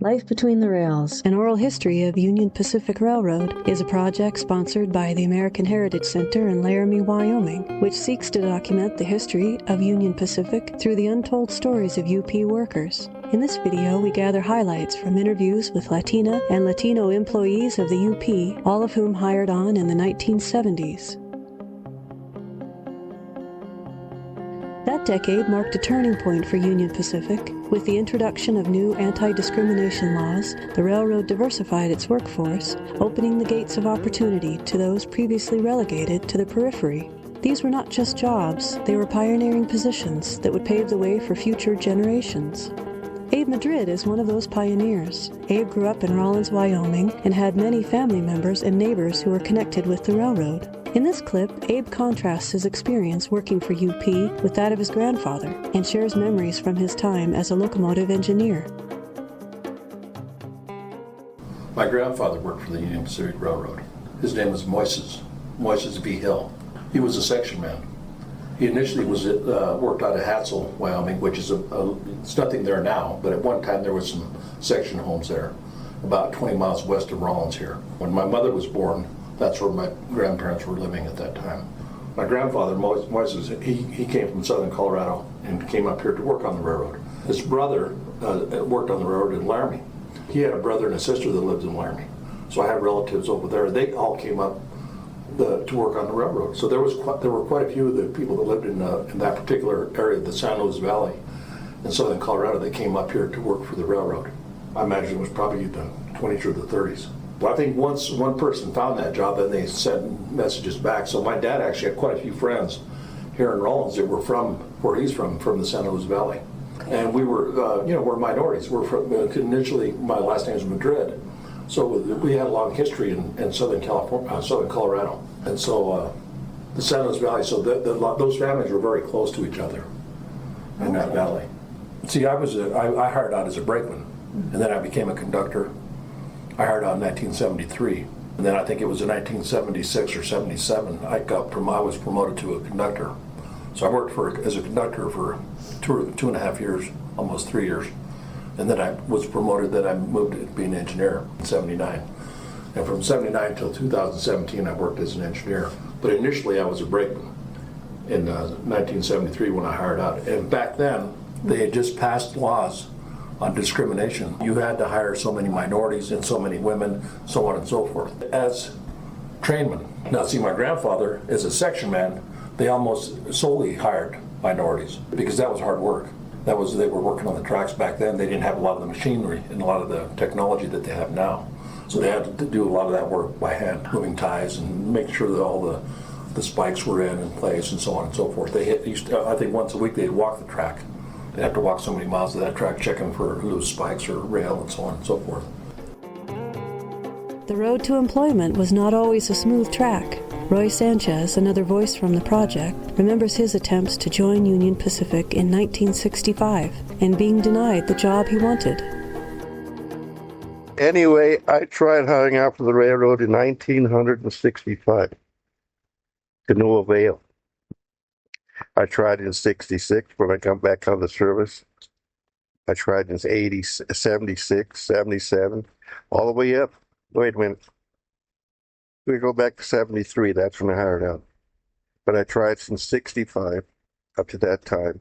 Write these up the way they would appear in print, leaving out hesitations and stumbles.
Life Between the Rails, an oral history of Union Pacific Railroad, is a project sponsored by the American Heritage Center in Laramie, Wyoming, which seeks to document the history of Union Pacific through the untold stories of UP workers. In this video, we gather highlights from interviews with Latina and Latino employees of the UP, all of whom hired on in the 1970s. That decade marked a turning point for Union Pacific. With the introduction of new anti-discrimination laws, the railroad diversified its workforce, opening the gates of opportunity to those previously relegated to the periphery. These were not just jobs, they were pioneering positions that would pave the way for future generations. Abe Madrid is one of those pioneers. Abe grew up in Rawlins, Wyoming, and had many family members and neighbors who were connected with the railroad. In this clip, Abe contrasts his experience working for UP with that of his grandfather and shares memories from his time as a locomotive engineer. My grandfather worked for the Union Pacific Railroad. His name was Moises B. Hill. He was a section man. He initially worked out of Hatzel, Wyoming, which is it's nothing there now, but at one time there was some section homes there, about 20 miles west of Rawlins here. When my mother was born, that's where my grandparents were living at that time. My grandfather, Moises, he came from southern Colorado and came up here to work on the railroad. His brother worked on the railroad in Laramie. He had a brother and a sister that lived in Laramie. So I had relatives over there. They all came up to work on the railroad. So there were quite a few of the people that lived in that particular area, the San Luis Valley in southern Colorado, that came up here to work for the railroad. I imagine it was probably the 20s or the 30s. Well, I think once one person found that job, then they sent messages back. So my dad actually had quite a few friends here in Rawlins that were from where he's from the San Luis Valley. And we were, we're minorities. We're from, initially, my last name is Madrid. So we had a long history in southern California, southern Colorado. And so the San Luis Valley, so those families were very close to each other in that valley. See, I hired out as a brakeman, and then I became a conductor. I hired out in 1973, and then I think it was in 1976 or 77, I was promoted to a conductor. So I worked as a conductor for two and a half years, almost 3 years. And then I was promoted, then I moved to being an engineer in 79. And from 79 until 2017, I worked as an engineer. But initially I was a brakeman in 1973 when I hired out. And back then, they had just passed laws on discrimination. You had to hire so many minorities and so many women, so on and so forth, as trainmen. Now see, my grandfather, as a section man, they almost solely hired minorities because that was hard work. They were working on the tracks back then. They didn't have a lot of the machinery and a lot of the technology that they have now. So they had to do a lot of that work by hand, moving ties and make sure that all the spikes were in place and so on and so forth. I think once a week they'd walk the track. They'd have to walk so many miles of that track checking for loose spikes or rail and so on and so forth. The road to employment was not always a smooth track. Roy Sanchez, another voice from the project, remembers his attempts to join Union Pacific in 1965 and being denied the job he wanted. Anyway, I tried hiring out for the railroad in 1965 to no avail. I tried in 66 when I come back out of the service. I tried in 76, 77, all the way up. Wait a minute. We go back to 73, that's when I hired out. But I tried since 65 up to that time,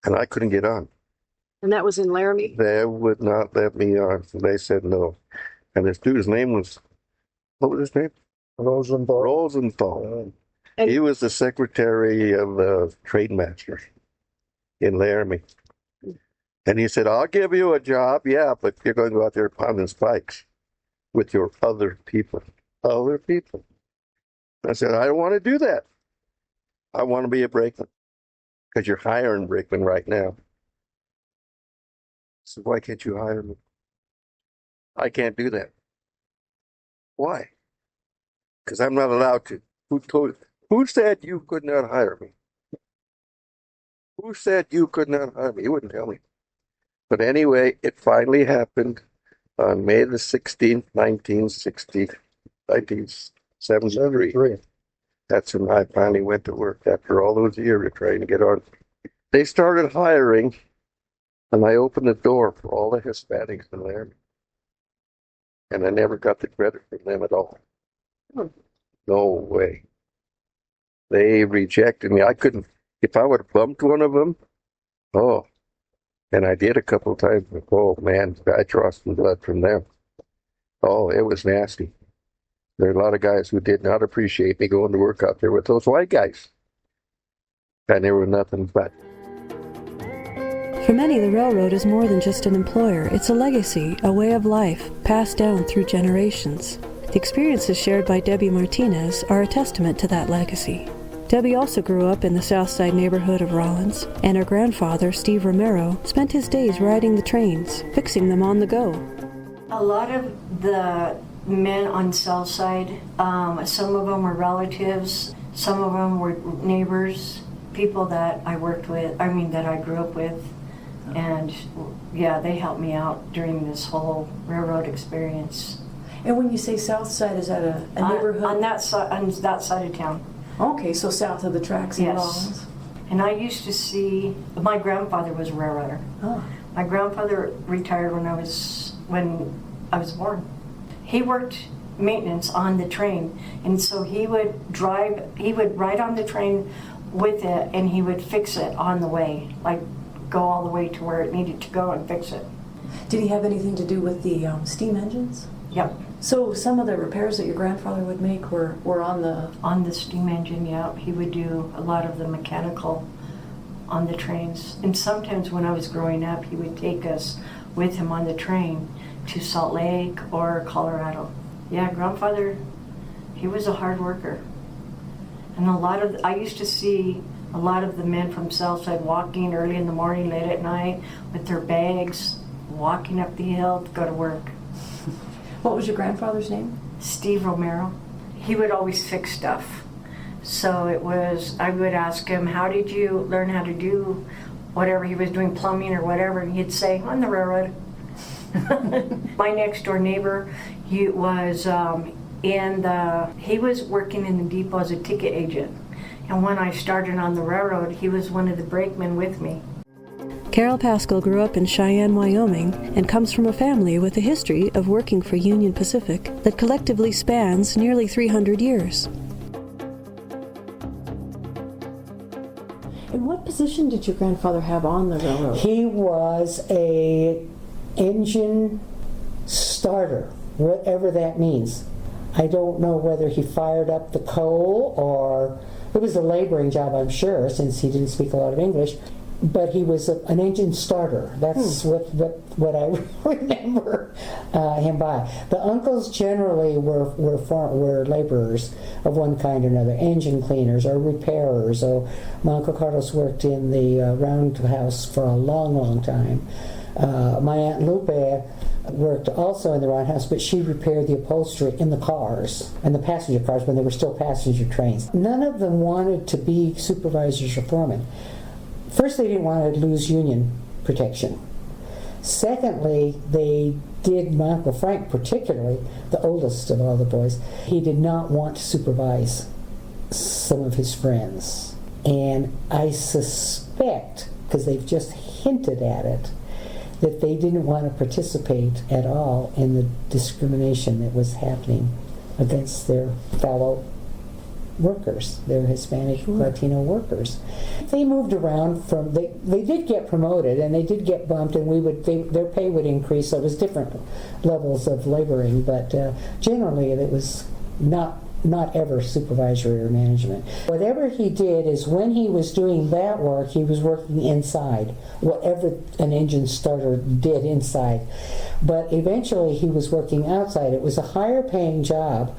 and I couldn't get on. And that was in Laramie? They would not let me on, so they said no. And this dude's name was, what was his name? Rosenthal. And he was the secretary of the trade master in Laramie. And he said, I'll give you a job, yeah, but you're going to go out there pounding spikes with your other people. Other people. I said, I don't want to do that. I want to be a brakeman because you're hiring brakemen right now. So why can't you hire me? I can't do that. Why? Because I'm not allowed to. Who said you could not hire me? Who said you could not hire me? You wouldn't tell me. But anyway, it finally happened on May the 16th, 1973. That's when I finally went to work after all those years of trying to get on. They started hiring And I opened the door for all the Hispanics in there. And I never got the credit from them at all. No way. They rejected me. I couldn't, if I would have bumped one of them, oh, and I did a couple of times. Oh man, I draw some blood from them. Oh, it was nasty. There are a lot of guys who did not appreciate me going to work out there with those white guys. And they were nothing but. For many, the railroad is more than just an employer. It's a legacy, a way of life, passed down through generations. The experiences shared by Debbie Martinez are a testament to that legacy. Debbie also grew up in the South Side neighborhood of Rollins, and her grandfather, Steve Romero, spent his days riding the trains, fixing them on the go. A lot of the men on South Side, some of them were relatives, some of them were neighbors, people that I worked with, that I grew up with. And yeah, they helped me out during this whole railroad experience. And when you say South Side, is that a neighborhood? On that side of town. Okay, so south of the tracks in Yes. Rollins. And I used to see, my grandfather was a railroader. Oh. My grandfather retired when I was born. He worked maintenance on the train, and so he would ride on the train with it, and he would fix it on the way, like go all the way to where it needed to go and fix it. Did he have anything to do with the steam engines? Yep. So some of the repairs that your grandfather would make were on the steam engine, yeah. He would do a lot of the mechanical on the trains. And sometimes when I was growing up, he would take us with him on the train to Salt Lake or Colorado. Yeah, grandfather, he was a hard worker. And I used to see a lot of the men from Southside walking early in the morning, late at night, with their bags, walking up the hill to go to work. What was your grandfather's name? Steve Romero. He would always fix stuff. So I would ask him, how did you learn how to do whatever he was doing, plumbing or whatever? And he'd say, on the railroad. My next door neighbor, he was working in the depot as a ticket agent. And when I started on the railroad, he was one of the brakemen with me. Carol Pascal grew up in Cheyenne, Wyoming, and comes from a family with a history of working for Union Pacific that collectively spans nearly 300 years. And what position did your grandfather have on the railroad? He was a engine starter, whatever that means. I don't know whether he fired up the coal or it was a laboring job, I'm sure, since he didn't speak a lot of English. But he was an engine starter. That's what I remember him by. The uncles generally were laborers of one kind or another, engine cleaners or repairers. So my Uncle Carlos worked in the roundhouse for a long, long time. My Aunt Lupe worked also in the roundhouse, but she repaired the upholstery in the cars, and the passenger cars when they were still passenger trains. None of them wanted to be supervisors or foremen. First, they didn't want to lose union protection. Secondly, they did, my Uncle Frank particularly, the oldest of all the boys, he did not want to supervise some of his friends. And I suspect, because they've just hinted at it, that they didn't want to participate at all in the discrimination that was happening against their fellow workers, their Hispanic, Latino workers. They moved around from, they did get promoted and they did get bumped, and their pay would increase, so it was different levels of laboring, but generally it was not ever supervisory or management. Whatever he did is when he was doing that work, he was working inside, whatever an engine starter did inside. But eventually he was working outside. It was a higher paying job,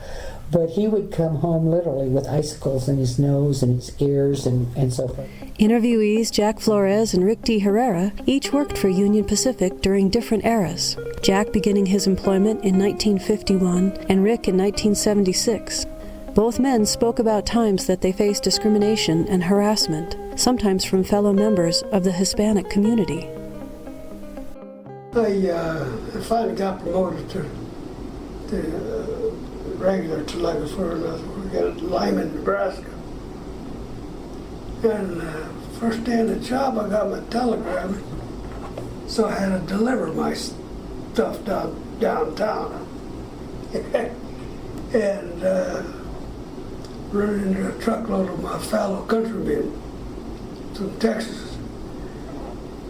but he would come home literally with icicles in his nose and his ears and so forth. Interviewees Jack Flores and Rick DeHerrera each worked for Union Pacific during different eras, Jack beginning his employment in 1951 and Rick in 1976. Both men spoke about times that they faced discrimination and harassment, sometimes from fellow members of the Hispanic community. I finally got promoted to regular telegrapher in Lyman, Nebraska. And first day on the job, I got my telegram. So I had to deliver my stuff downtown. And run into a truckload of my fellow countrymen from Texas,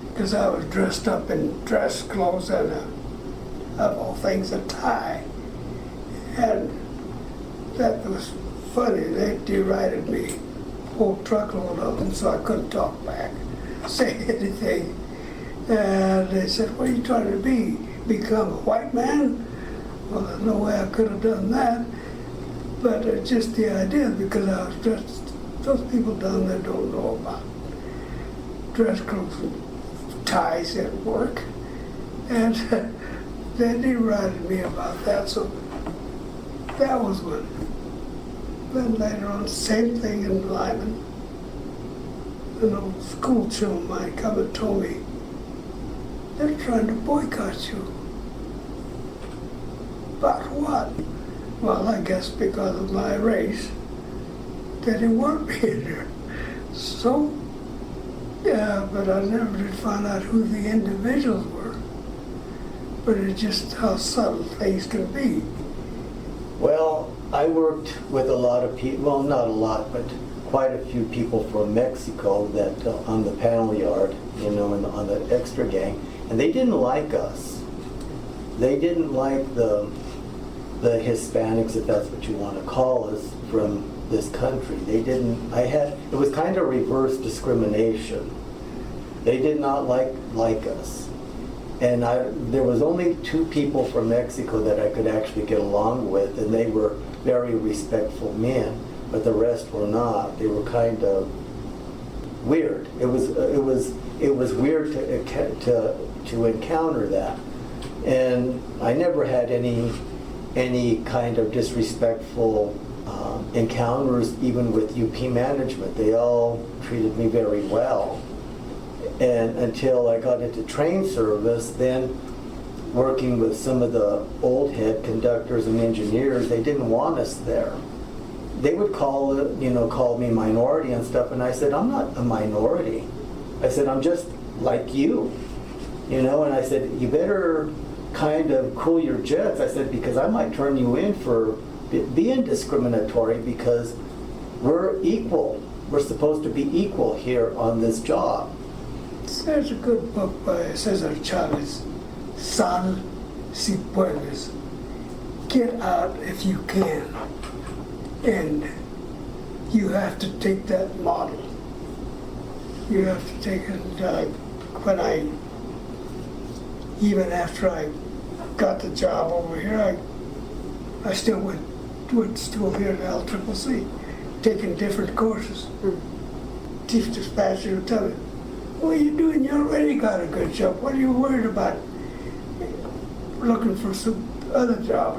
because I was dressed up in dress clothes and, of all things, a tie. And that was funny. They derided me, a whole truckload of them, so I couldn't talk back, say anything. And they said, "What are you trying to be? Become a white man?" Well, there's no way I could have done that. But just the idea, because I was dressed, those people down there don't know about dress clothes and ties at work. And they derided me about that, so that was one. Then later on, same thing in Lyman. An old school chum of mine come and told me, "They're trying to boycott you." About what? Well, I guess because of my race, that they weren't being there. So, yeah, but I never did find out who the individuals were. But it's just how subtle things can be. Well, I worked with a lot of people, well, not a lot, but quite a few people from Mexico that on the panel yard, you know, and on the extra gang, and they didn't like us. They didn't like the Hispanics, if that's what you want to call us, from this country. They didn't, it was kind of reverse discrimination. They did not like us. And there was only 2 people from Mexico that I could actually get along with, and they were very respectful men, but the rest were not. They were kind of weird. It was weird to encounter that. And I never had any kind of disrespectful encounters, even with UP management. They all treated me very well. And until I got into train service, then working with some of the old head conductors and engineers, they didn't want us there. They would call me minority and stuff, and I said, "I'm not a minority." I said, "I'm just like you, and I said, "You better kind of cool your jets." I said, "Because I might turn you in for being discriminatory, because we're equal. We're supposed to be equal here on this job." There's a good book by Cesar Chavez, Sal si puedes. Get out if you can. And you have to take that model. You have to take it. Even after I got the job over here, I still went still here to LCCC, taking different courses. Chief dispatcher would tell me, "What are you doing? You already got a good job. What are you worried about looking for some other job?"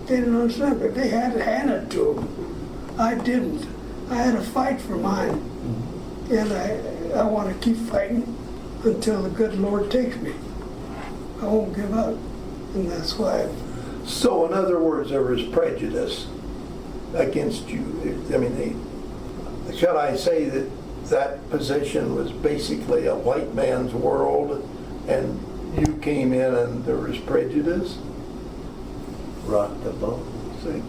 They didn't understand, but they had to hand it to them. I didn't. I had to fight for mine. And I want to keep fighting until the good Lord takes me. I won't give up. And that's why. So in other words, there was prejudice against you. I mean, shall I say that position was basically a white man's world, and you came in and there was prejudice? Rock the boat. See?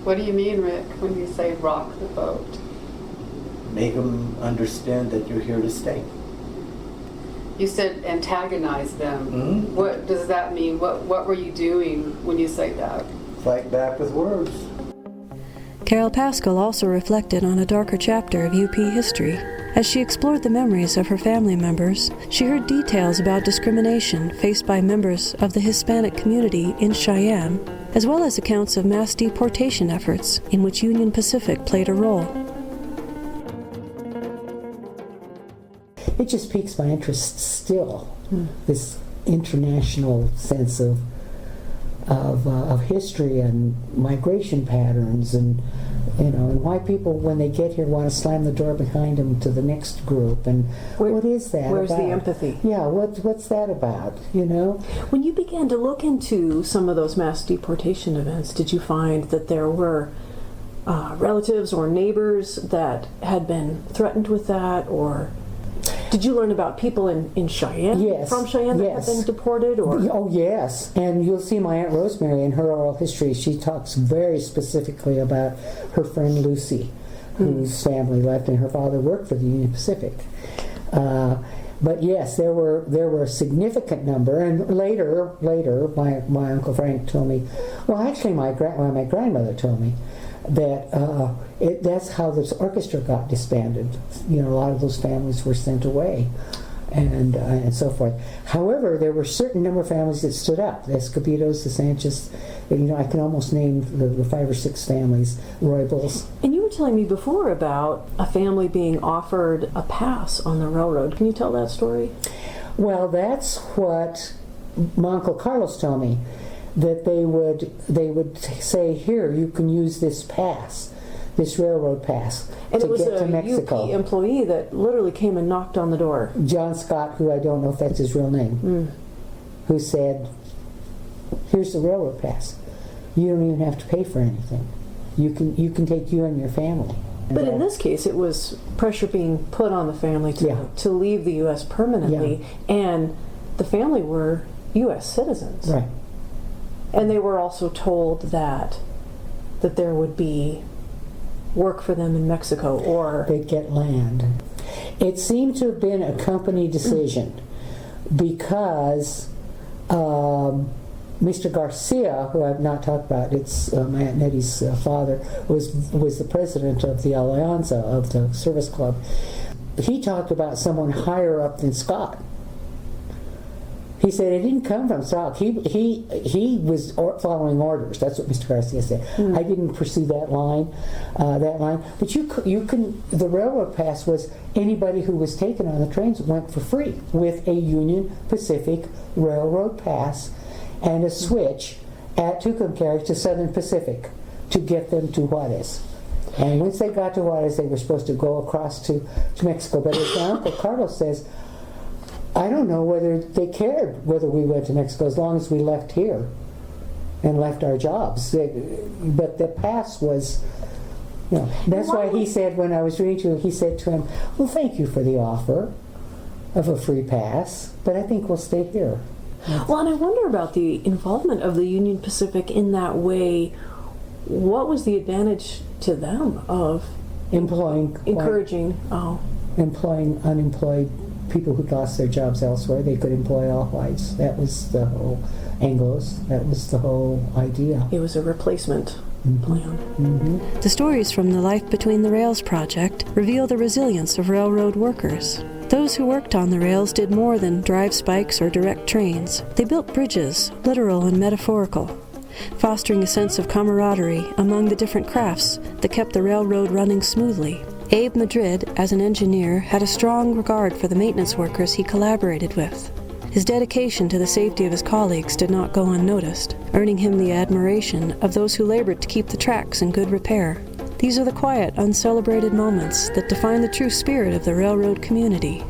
What do you mean, Rick, when you say rock the boat? Make them understand that you're here to stay. You said antagonize them. Mm-hmm. What does that mean? What were you doing when you say that? Fight back with words. Carol Pascal also reflected on a darker chapter of UP history. As she explored the memories of her family members, she heard details about discrimination faced by members of the Hispanic community in Cheyenne, as well as accounts of mass deportation efforts in which Union Pacific played a role. It just piques my interest still, this international sense of history and migration patterns, and and why people, when they get here, want to slam the door behind them to the next group, and what is that Where's about? the empathy? Yeah, what's that about? When you began to look into some of those mass deportation events, did you find that there were relatives or neighbors that had been threatened with that, or Did you learn about people in Cheyenne? Yes. From Cheyenne that Yes. have been deported? Or? Oh, yes. And you'll see my Aunt Rosemary in her oral history. She talks very specifically about her friend Lucy, whose family left, and her father worked for the Union Pacific. But yes, there were a significant number, and later, my Uncle Frank told me. Well, actually, my grandmother told me that that's how this orchestra got disbanded. You know, a lot of those families were sent away, and so forth. However, there were a certain number of families that stood up. The Escobedos, the Sanchez. You know, I can almost name the 5 or 6 families. Roybals. And you were telling me before about a family being offered a pass on the railroad. Can you tell that story? Well, that's what my Uncle Carlos told me. That they would say, here, you can use this pass, this railroad pass, and to it was get to a Mexico. UP employee that literally came and knocked on the door. John Scott, who I don't know if that's his real name, who said, here's the railroad pass. You don't even have to pay for anything. You can take you and your family. But in this case, it was pressure being put on the family to leave the U.S. permanently, and the family were U.S. citizens. Right. And they were also told that there would be work for them in Mexico, or they'd get land. It seemed to have been a company decision because Mr. Garcia, who I've not talked about, it's my Aunt Nettie's father, was the president of the Alianza, of the service club. He talked about someone higher up than Scott. He said it didn't come from Scott. He was following orders. That's what Mr. Garcia said. I didn't pursue that line. But you can. The railroad pass was anybody who was taken on the trains went for free with a Union Pacific Railroad pass and a switch at Tucumcari to Southern Pacific to get them to Juarez. And once they got to Juarez, they were supposed to go across to Mexico. But as my Uncle Carlos says, I don't know whether they cared whether we went to Mexico as long as we left here and left our jobs. But the pass was, you know, that's why he said when I was reading to him, he said to him, well, thank you for the offer of a free pass, but I think we'll stay here. Well, and I wonder about the involvement of the Union Pacific in that way. What was the advantage to them of employing unemployed people who lost their jobs elsewhere? They could employ all whites. That was the whole Anglos. That was the whole idea. It was a replacement plan. Mm-hmm. The stories from the Life Between the Rails project reveal the resilience of railroad workers. Those who worked on the rails did more than drive spikes or direct trains. They built bridges, literal and metaphorical, fostering a sense of camaraderie among the different crafts that kept the railroad running smoothly. Abe Madrid, as an engineer, had a strong regard for the maintenance workers he collaborated with. His dedication to the safety of his colleagues did not go unnoticed, earning him the admiration of those who labored to keep the tracks in good repair. These are the quiet, uncelebrated moments that define the true spirit of the railroad community.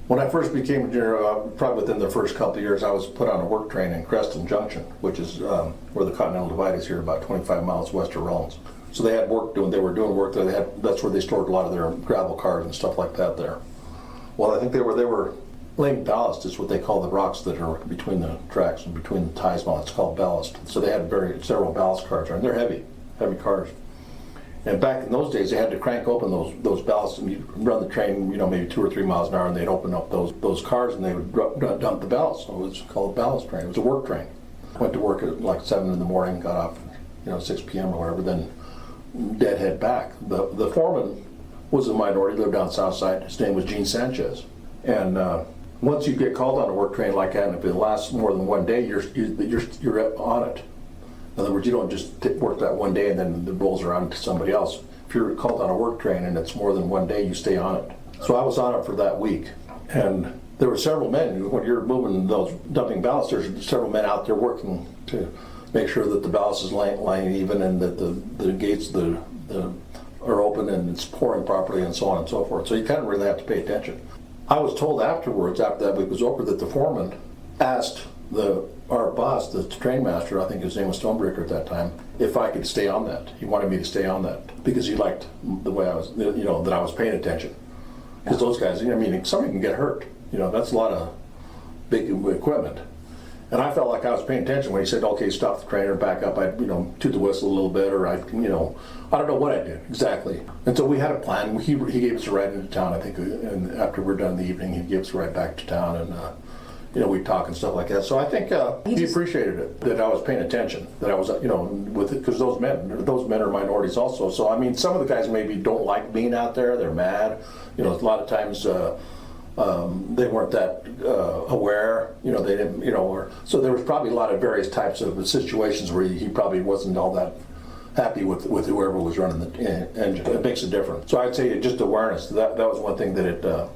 When I first became a junior, probably within the first couple of years, I was put on a work train in Creston Junction, which is where the Continental Divide is here, about 25 miles west of Rollins. So they had work doing. They were doing work there. That's where they stored a lot of their gravel cars and stuff like that there. Well, I think they were laying ballast, is what they call the rocks that are between the tracks and between the ties. Well, it's called ballast. So they had several ballast cars there, and they're heavy cars. And back in those days, they had to crank open those ballasts, and you'd run the train, maybe 2 or 3 miles an hour, and they'd open up those cars, and they would dump the ballast. So it was called a ballast train. It was a work train. Went to work at like 7 in the morning, got off, 6 p.m. or whatever, then deadhead back. The foreman was a minority, lived down south side. His name was Gene Sanchez. And once you get called on a work train like that, and if it lasts more than one day, you're on it. In other words, you don't just work that one day and then it rolls around to somebody else. If you're called on a work train and it's more than one day, you stay on it. So I was on it for that week. And there were several men, when you're moving those dumping ballast, there's several men out there working to make sure that the ballast is lying even and that the gates are open and it's pouring properly and so on and so forth. So you kind of really have to pay attention. I was told afterwards, after that week was over, that the foreman asked our boss, the train master, I think his name was Stonebreaker at that time, if I could stay on that. He wanted me to stay on that because he liked the way I was, that I was paying attention. Because those guys, somebody can get hurt. That's a lot of big equipment. And I felt like I was paying attention when he said, okay, stop the train or back up. I'd, toot the whistle a little bit, or I'd, I don't know what I did exactly. And so we had a plan. He gave us a ride into town, I think, and after we're done in the evening, he gave us a ride back to town, and we'd talk and stuff like that. So I think he appreciated it, that I was paying attention, that I was, with it, because those men are minorities also. So, some of the guys maybe don't like being out there. They're mad. A lot of times they weren't that aware. They didn't, so there was probably a lot of various types of situations where he probably wasn't all that happy with whoever was running the engine. It makes a difference. So I'd say just awareness. That was one thing that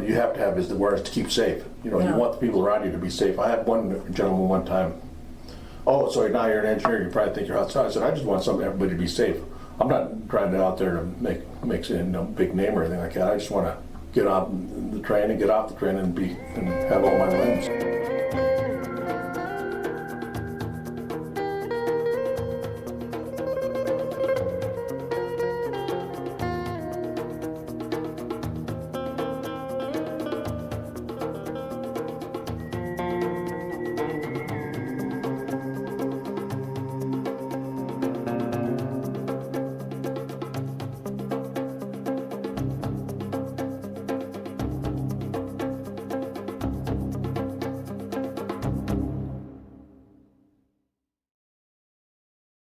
you have to have, is the awareness to keep safe. You want the people around you to be safe. I had one gentleman one time, oh, so now you're an engineer, you probably think you're outside. I said, I just want everybody to be safe. I'm not trying to out there to make a big name or anything like that. I just want to get on the train and get off the train and have all my limbs.